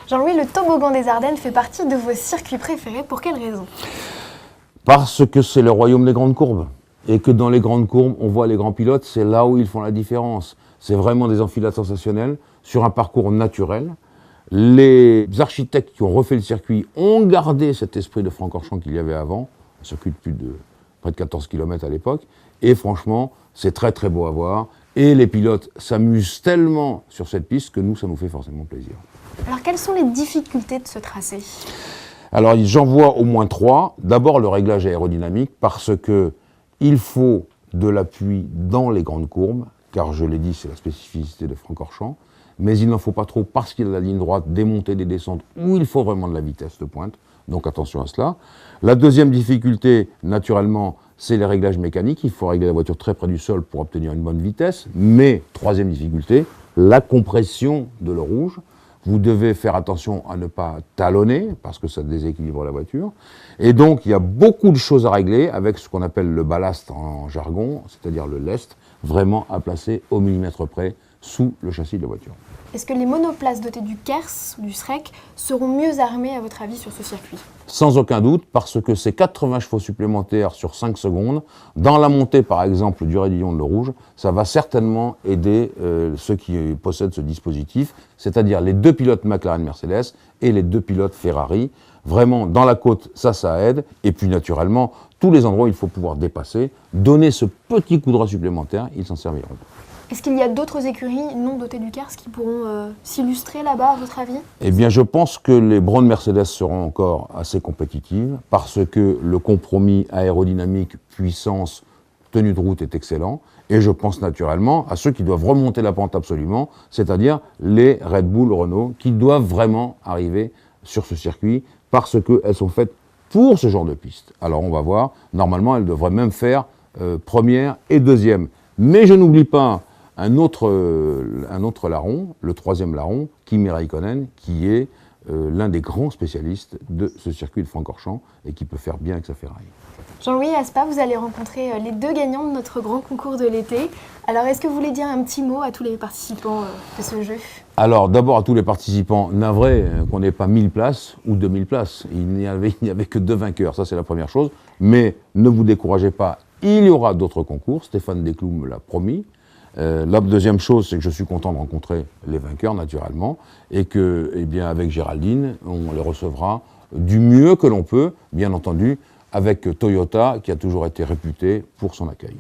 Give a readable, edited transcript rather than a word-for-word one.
Jean-Louis, le toboggan des Ardennes fait partie de vos circuits préférés. Pour quelle raison? Parce que c'est le royaume des grandes courbes. Et que dans les grandes courbes, on voit les grands pilotes, c'est là où ils font la différence. C'est vraiment des enfilades sensationnelles sur un parcours naturel. Les architectes qui ont refait le circuit ont gardé cet esprit de Francorchamps qu'il y avait avant, un circuit de près de 14 km à l'époque, et franchement, c'est très très beau à voir, et les pilotes s'amusent tellement sur cette piste que nous, ça nous fait forcément plaisir. Alors, quelles sont les difficultés de ce tracé? Alors, j'en vois au moins 3. D'abord, le réglage aérodynamique, parce que il faut de l'appui dans les grandes courbes, car je l'ai dit, c'est la spécificité de Francorchamps, mais il n'en faut pas trop parce qu'il y a la ligne droite, des montées, des descentes, où il faut vraiment de la vitesse de pointe, donc attention à cela. La deuxième difficulté, naturellement, c'est les réglages mécaniques, il faut régler la voiture très près du sol pour obtenir une bonne vitesse, mais troisième difficulté, la compression de l'eau rouge. Vous devez faire attention à ne pas talonner, parce que ça déséquilibre la voiture. Et donc, il y a beaucoup de choses à régler avec ce qu'on appelle le ballast en jargon, c'est-à-dire le lest, vraiment à placer au millimètre près sous le châssis de la voiture. Est-ce que les monoplaces dotées du KERS ou du SREC seront mieux armées, à votre avis, sur ce circuit? Sans aucun doute, parce que ces 80 chevaux supplémentaires sur 5 secondes, dans la montée par exemple du raidillon de l'eau rouge, ça va certainement aider ceux qui possèdent ce dispositif, c'est-à-dire les 2 pilotes McLaren-Mercedes et les 2 pilotes Ferrari. Vraiment, dans la côte, ça aide. Et puis naturellement, tous les endroits où il faut pouvoir dépasser, donner ce petit coup de droit supplémentaire, ils s'en serviront. Est-ce qu'il y a d'autres écuries non dotées du KERS qui pourront s'illustrer là-bas, à votre avis? Eh bien, je pense que les Brown Mercedes seront encore assez compétitives parce que le compromis aérodynamique, puissance, tenue de route est excellent. Et je pense naturellement à ceux qui doivent remonter la pente absolument, c'est-à-dire les Red Bull Renault, qui doivent vraiment arriver sur ce circuit parce qu'elles sont faites pour ce genre de piste. Alors, on va voir. Normalement, elles devraient même faire première et deuxième. Mais je n'oublie pas un autre larron, le 3e larron, Kimi Räikkönen, qui est l'un des grands spécialistes de ce circuit de Francorchamps et qui peut faire bien avec sa Ferrari. Jean-Louis, à Spa, vous allez rencontrer les 2 gagnants de notre grand concours de l'été. Alors, est-ce que vous voulez dire un petit mot à tous les participants de ce jeu? Alors, d'abord à tous les participants, navré qu'on n'ait pas 1000 places ou 2000 places. Il n'y avait que 2 vainqueurs, ça c'est la première chose. Mais ne vous découragez pas, il y aura d'autres concours, Stéphane Desclous me l'a promis. La deuxième chose, c'est que je suis content de rencontrer les vainqueurs, naturellement, et que, eh bien, avec Géraldine, on les recevra du mieux que l'on peut, bien entendu, avec Toyota, qui a toujours été réputé pour son accueil.